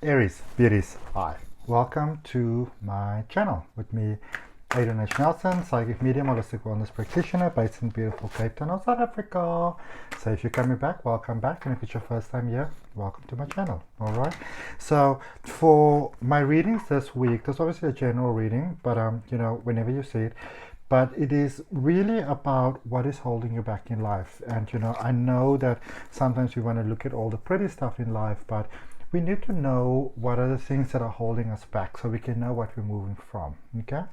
Aries, beauties, hi. Welcome to my channel with me, Adrian H, psychic medium, holistic wellness practitioner based in beautiful Cape Town, South Africa. So if you're coming back, welcome back. And if it's your first time here, welcome to my channel. All right. So for my readings this week, there's obviously a general reading, but whenever you see it, but it is really about what is holding you back in life. And I know that sometimes we want to look at all the pretty stuff in life, but we need to know what are the things that are holding us back so we can know what we're moving from. Okay,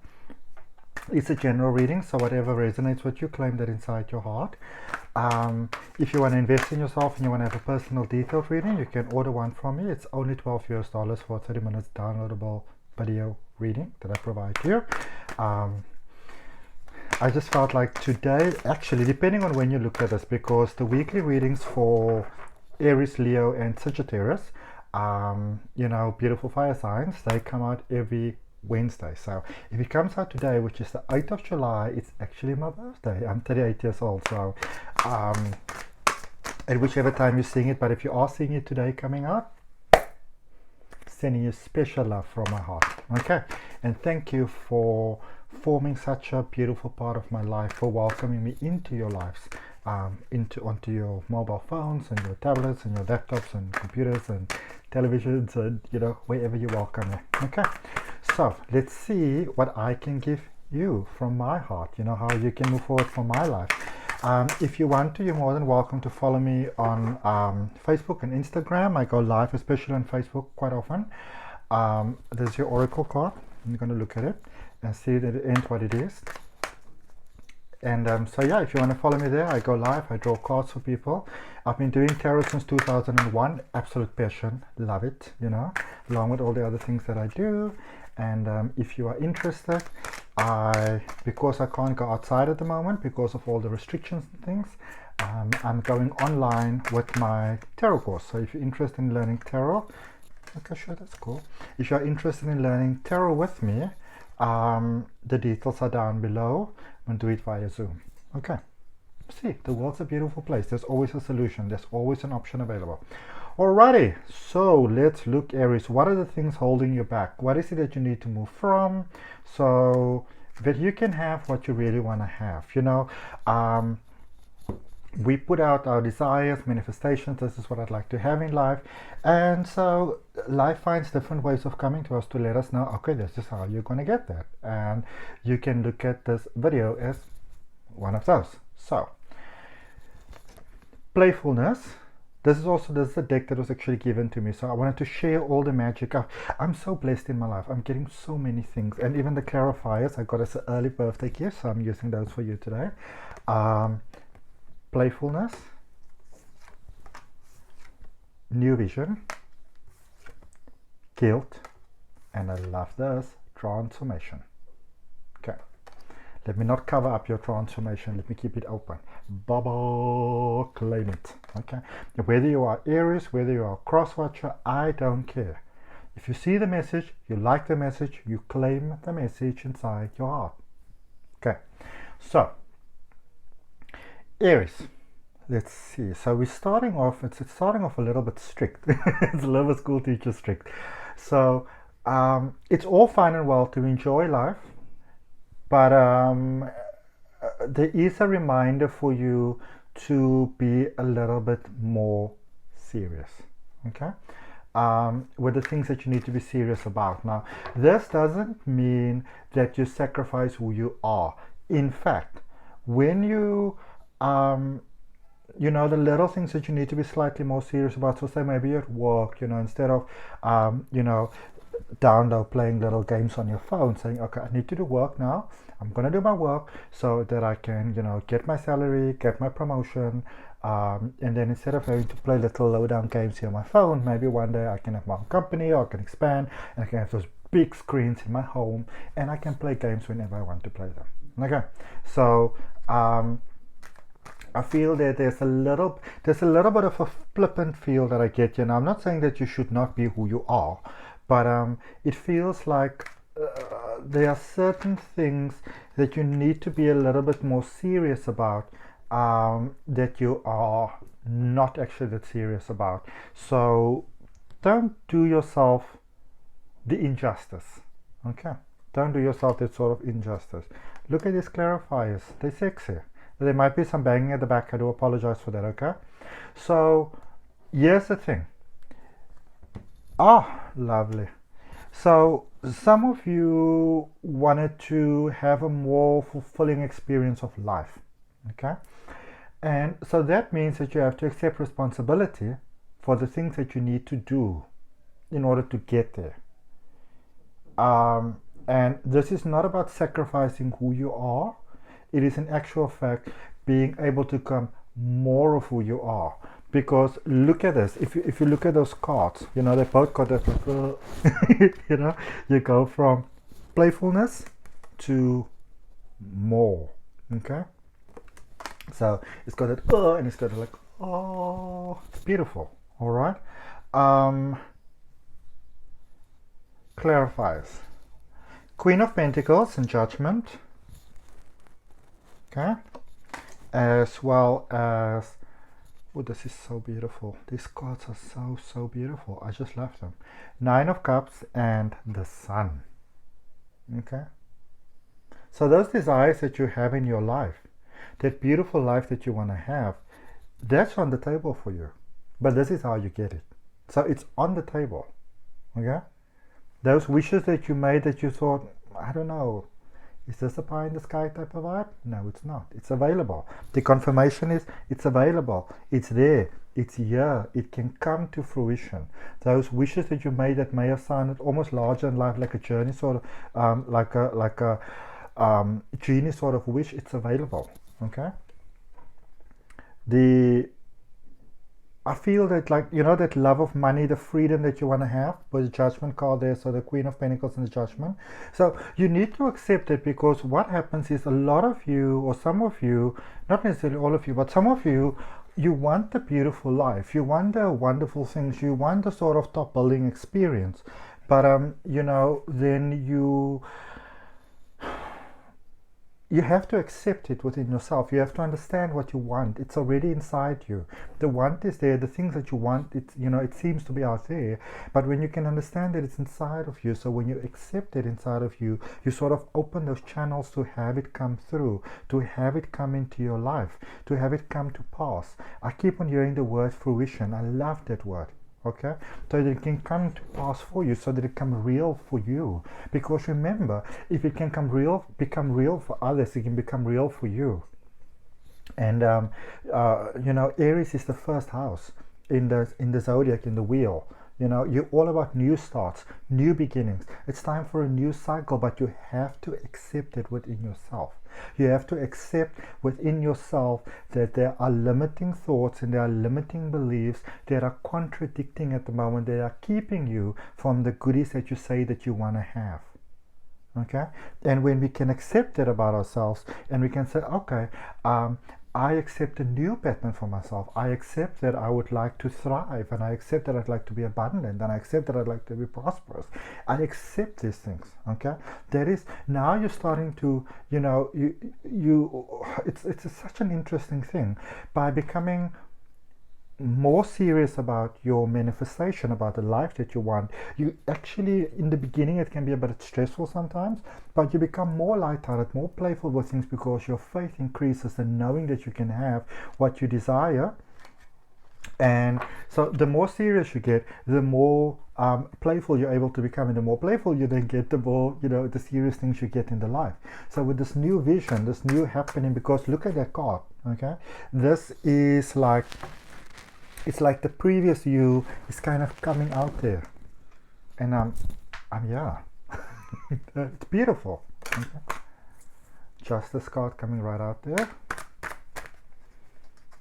it's a general reading, so whatever resonates with you, claim that inside your heart. If you want to invest in yourself and you want to have a personal detailed reading, you can order one from me. It's only $12 for a 30 minutes downloadable video reading that I provide to you. I just felt like today, actually, depending on when you look at this, because the weekly readings for Aries, Leo, and Sagittarius, beautiful fire signs, they come out every Wednesday. So if it comes out today, which is the 8th of July, it's actually my birthday. I'm 38 years old, so at whichever time you're seeing it, but if you are seeing it today coming out, sending you special love from my heart. Okay, and thank you for forming such a beautiful part of my life, for welcoming me into your lives, onto your mobile phones and your tablets and your laptops and computers and televisions and wherever you welcome me. Okay, so let's see what I can give you from my heart, how you can move forward from my life. If you want to, you're more than welcome to follow me on Facebook and Instagram. I go live, especially on Facebook, quite often. There's your oracle card. I'm going to look at it and see at the end what it is. And so yeah, if you want to follow me there, I go live, I draw cards for people. I've been doing tarot since 2001, absolute passion, love it, along with all the other things that I do. And if you are interested, because I can't go outside at the moment because of all the restrictions and things, I'm going online with my tarot course. So if you're interested in learning tarot, okay, sure, that's cool. If you're interested in learning tarot with me, the details are down below. I'm going to do it via Zoom. Okay. See, the world's a beautiful place. There's always a solution. There's always an option available. Alrighty, so let's look, Aries. What are the things holding you back? What is it that you need to move from so that you can have what you really want to have? We put out our desires, manifestations. This is what I'd like to have in life. And so life finds different ways of coming to us to let us know, okay, this is how you're going to get that. And you can look at this video as one of those. So, playfulness. This is a deck that was actually given to me. So I wanted to share all the magic. I'm so blessed in my life. I'm getting so many things. And even the clarifiers I got as an early birthday gift. So I'm using those for you today. Playfulness, new vision, guilt, and I love this, transformation. Okay, let me not cover up your transformation, let me keep it open. Baba, claim it. Okay, whether you are Aries, whether you are cross watcher, I don't care. If you see the message, you like the message, you claim the message inside your heart. Okay, so Aries, let's see. So we're starting off, it's starting off a little bit strict. It's a little bit school teacher strict. So it's all fine and well to enjoy life, but there is a reminder for you to be a little bit more serious, okay? With the things that you need to be serious about. Now, this doesn't mean that you sacrifice who you are. In fact, when you the little things that you need to be slightly more serious about, so say maybe at work, instead of download playing little games on your phone, saying, okay, I need to do work now, I'm gonna do my work so that I can get my salary, get my promotion, and then instead of having to play little low down games here on my phone, maybe one day I can have my own company, or I can expand and I can have those big screens in my home and I can play games whenever I want to play them. Okay, so I feel that there's a little bit of a flippant feel that I get. I'm not saying that you should not be who you are, but it feels like there are certain things that you need to be a little bit more serious about, that you are not actually that serious about. So don't do yourself the injustice. Okay, don't do yourself that sort of injustice. Look at these clarifiers, they're sexy. There might be some banging at the back, I do apologize for that. Okay, so here's the thing. Lovely. So some of you wanted to have a more fulfilling experience of life. Okay, and so that means that you have to accept responsibility for the things that you need to do in order to get there. And this is not about sacrificing who you are. It is in actual fact being able to become more of who you are. Because look at this, if you look at those cards, you know, they both got that, you know, you go from playfulness to more. Okay, so it's got that and it's got like, oh, it's beautiful. All right, clarifies. Queen of Pentacles and Judgment. Okay, as well as, oh, this is so beautiful. These cards are so beautiful. I just love them. Nine of Cups and the Sun. Okay, so those desires that you have in your life, that beautiful life that you want to have, that's on the table for you. But this is how you get it. So it's on the table. Okay, those wishes that you made that you thought, I don't know, is this a pie in the sky type of vibe? No, it's not. It's available. The confirmation is it's available. It's there. It's here. It can come to fruition. Those wishes that you made that may have sounded almost larger in life, like a journey sort of, like a genie sort of wish, it's available. Okay. I feel that, like, you know, that love of money, the freedom that you want to have, with the Judgment card there, so the Queen of Pentacles and the Judgment. So you need to accept it, because what happens is a lot of you, or some of you, not necessarily all of you, but some of you, you want the beautiful life, you want the wonderful things, you want the sort of top building experience, but you know, then you have to accept it within yourself. You have to understand what you want. It's already inside you. The want is there. The things that you want, it's, you know, it seems to be out there. But when you can understand that it's inside of you, so when you accept it inside of you, you sort of open those channels to have it come through, to have it come into your life, to have it come to pass. I keep on hearing the word fruition. I love that word. Okay, so that it can come to pass for you, so that it can real for you. Because remember, if it can become real for others, it can become real for you. And you know, Aries is the first house in the zodiac, in the wheel. You know, you're all about new starts, new beginnings. It's time for a new cycle, but you have to accept it within yourself. You have to accept within yourself that there are limiting thoughts and there are limiting beliefs that are contradicting at the moment, that are keeping you from the goodies that you say that you want to have. Okay? And when we can accept that about ourselves, and we can say, okay, I accept a new pattern for myself. I accept that I would like to thrive, and I accept that I'd like to be abundant, and I accept that I'd like to be prosperous. I accept these things. Okay, that is, now you're starting to, you know, it's such an interesting thing. By becoming more serious about your manifestation, about the life that you want, you actually, in the beginning it can be a bit stressful sometimes, but you become more lighthearted, more playful with things, because your faith increases, and knowing that you can have what you desire. And so the more serious you get, the more playful you're able to become, and the more playful you then get, the more, you know, the serious things you get in the life. So with this new vision, this new happening, because look at that card. Okay, this is like, it's like the previous you is kind of coming out there, and yeah, it's beautiful. Okay. Justice card coming right out there.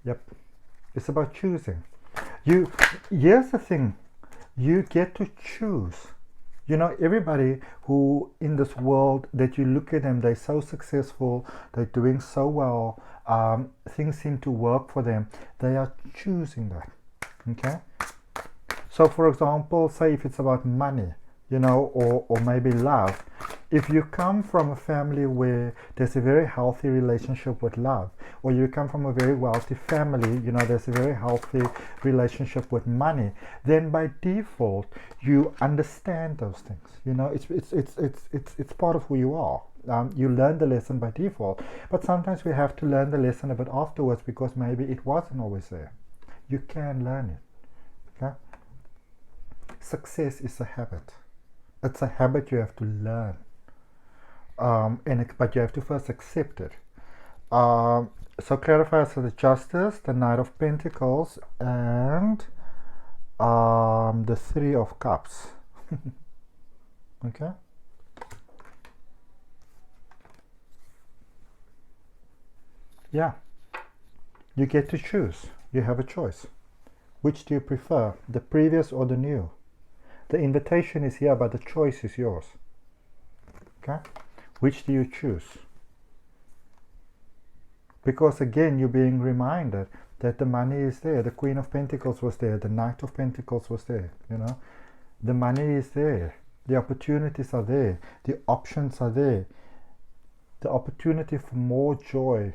Yep, it's about choosing. Here's the thing, you get to choose. You know, everybody who in this world that you look at them, they're so successful, they're doing so well, things seem to work for them. They are choosing that. Okay, so for example, say if it's about money, you know, or maybe love. If you come from a family where there's a very healthy relationship with love, or you come from a very wealthy family, you know, there's a very healthy relationship with money, then by default you understand those things. You know, it's part of who you are. You learn the lesson by default, but sometimes we have to learn the lesson a bit afterwards because maybe it wasn't always there. You can learn it. Okay? Success is a habit. It's a habit you have to learn, but you have to first accept it. So clarifiers are the Justice, the Knight of Pentacles, and the Three of Cups. Okay. Yeah. You get to choose. You have a choice. Which do you prefer, the previous or the new? The invitation is here, but the choice is yours. Okay? Which do you choose? Because again, you're being reminded that the money is there. The Queen of Pentacles was there. The Knight of Pentacles was there. You know, the money is there. The opportunities are there. The options are there. The opportunity for more joy.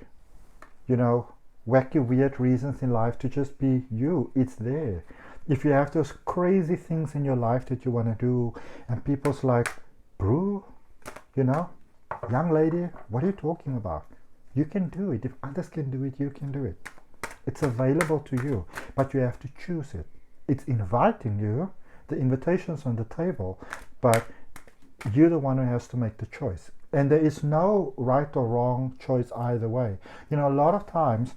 You know, wacky, weird reasons in life to just be you. It's there. If you have those crazy things in your life that you want to do, and people's like, bro, you know, young lady, what are you talking about? You can do it. If others can do it, you can do it. It's available to you, but you have to choose it. It's inviting you. The invitation's on the table, but you're the one who has to make the choice. And there is no right or wrong choice either way. You know, a lot of times,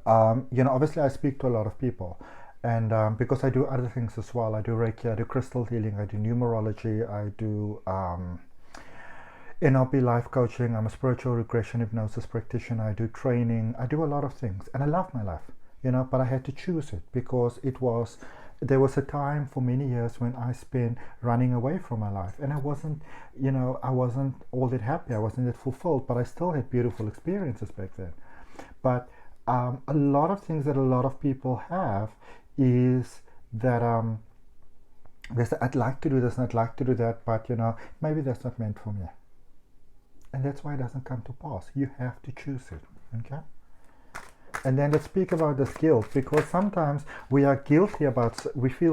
you know, obviously I speak to a lot of people. And because I do other things as well, I do Reiki, I do crystal healing, I do numerology, I do NLP life coaching, I'm a spiritual regression hypnosis practitioner, I do training, I do a lot of things, and I love my life, you know, but I had to choose it because there was a time for many years when I spent running away from my life, and I wasn't, you know, I wasn't all that happy, I wasn't that fulfilled, but I still had beautiful experiences back then. But a lot of things that a lot of people have is that they say, I'd like to do this and I'd like to do that, but you know, maybe that's not meant for me. And that's why it doesn't come to pass. You have to choose it. Okay? And then let's speak about this guilt, because sometimes we feel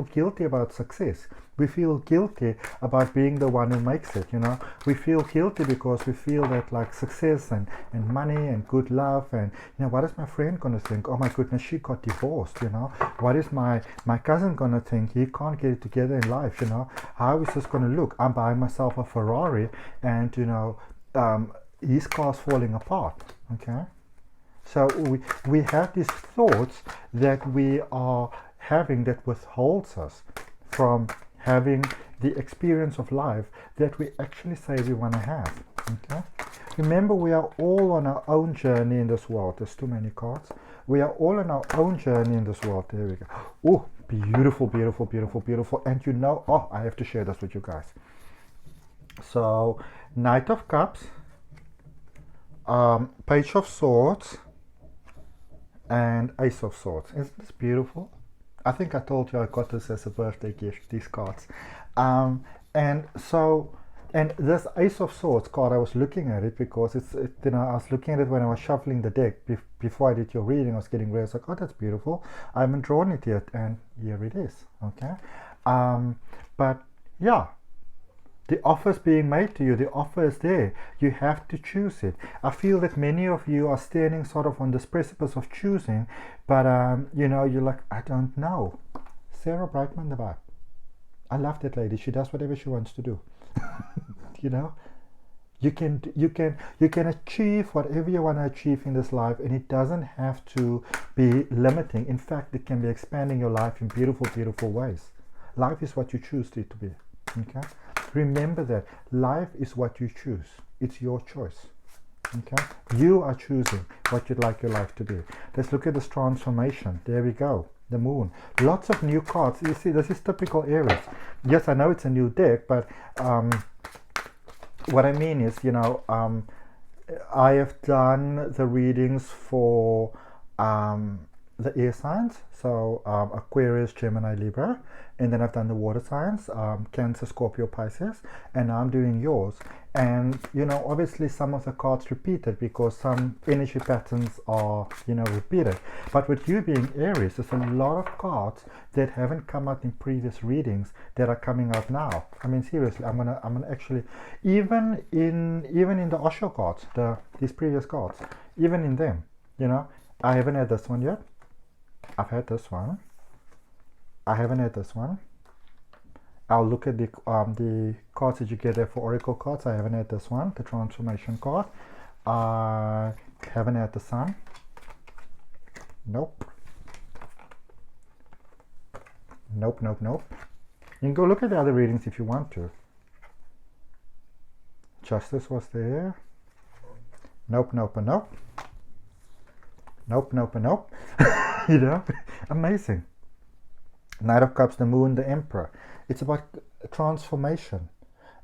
guilty about success. We feel guilty about being the one who makes it, you know. We feel guilty because we feel that like success and money and good love and, you know, what is my friend going to think? Oh my goodness, she got divorced, you know. What is my cousin going to think? He can't get it together in life, you know. How is this going to look? I'm buying myself a Ferrari and, you know, his car's falling apart, okay. So we have these thoughts that we are having that withholds us from having the experience of life that we actually say we want to have. Okay? Remember, we are all on our own journey in this world. There's too many cards. We are all on our own journey in this world. There we go. Oh, beautiful, beautiful, beautiful, beautiful. And you know, oh, I have to share this with you guys. So, Knight of Cups, Page of Swords, and Ace of Swords. Isn't this beautiful? I think I told you I got this as a birthday gift, these cards. And this Ace of Swords card, I was looking at it because you know, I was looking at it when I was shuffling the deck before I did your reading. I was getting ready. I was like, oh, that's beautiful. I haven't drawn it yet, and here it is. Okay. But yeah. The offer is being made to you. The offer is there. You have to choose it. I feel that many of you are standing sort of on this precipice of choosing, but you know, you're like, I don't know. Sarah Brightman, the vibe. I love that lady. She does whatever she wants to do. You know, you can achieve whatever you want to achieve in this life, and it doesn't have to be limiting. In fact, it can be expanding your life in beautiful, beautiful ways. Life is what you choose it to be. Okay. Remember that life is what you choose. It's your choice. Okay? You are choosing what you'd like your life to be. Let's look at this transformation. There we go. The moon. Lots of new cards. You see, this is typical Aries. Yes, I know it's a new deck, but what I mean is, you know, I have done the readings for the air signs, so Aquarius, Gemini, Libra, and then I've done the water signs, Cancer, Scorpio, Pisces, and now I'm doing yours. And you know, obviously some of the cards repeated because some energy patterns are, you know, repeated. But with you being Aries, there's a lot of cards that haven't come out in previous readings that are coming out now. I mean, seriously, I'm gonna actually, even in the Osho cards, these previous cards, even in them, you know, I haven't had this one yet. I've had this one. I haven't had this one. I'll look at the cards that you get there for Oracle cards. I haven't had this one, the transformation card. I haven't had the Sun. Nope. Nope, nope, nope. You can go look at the other readings if you want to. Justice was there. Nope, nope, and nope. Nope, nope, and nope. You know, amazing. Knight of Cups, the Moon, the Emperor. It's about transformation.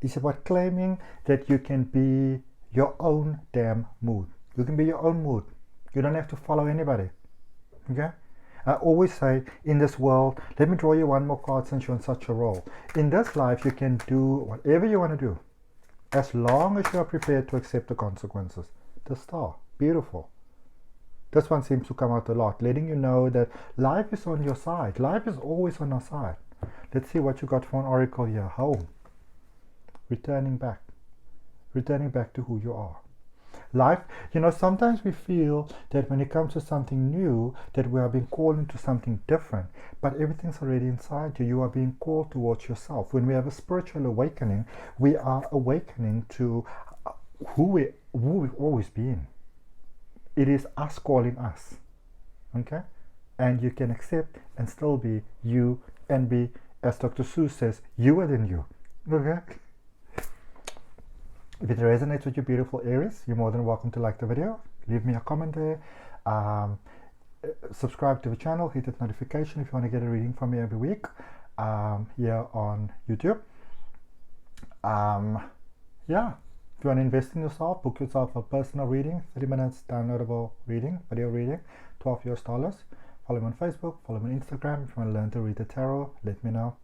It's about claiming that you can be your own damn mood. You can be your own mood. You don't have to follow anybody. Okay? I always say, in this world, let me draw you one more card since you're in such a role. In this life, you can do whatever you want to do, as long as you are prepared to accept the consequences. The Star. Beautiful. This one seems to come out a lot, letting you know that life is on your side. Life is always on our side. Let's see what you got for an oracle here. Home. Returning back. Returning back to who you are. Life, you know, sometimes we feel that when it comes to something new, that we are being called into something different. But everything's already inside you. You are being called towards yourself. When we have a spiritual awakening, we are awakening to who we've always been. It is us calling us, okay? And you can accept and still be you and be, as Dr. Seuss says, you than you, okay? If it resonates with you, beautiful Aries, you're more than welcome to like the video. Leave me a comment there. Subscribe to the channel, hit that notification if you want to get a reading from me every week here on YouTube. Yeah. If you want to invest in yourself, book yourself a personal reading, 30 minutes downloadable reading, video reading, $12 US. Follow me on Facebook, follow me on Instagram. If you want to learn to read the tarot, let me know.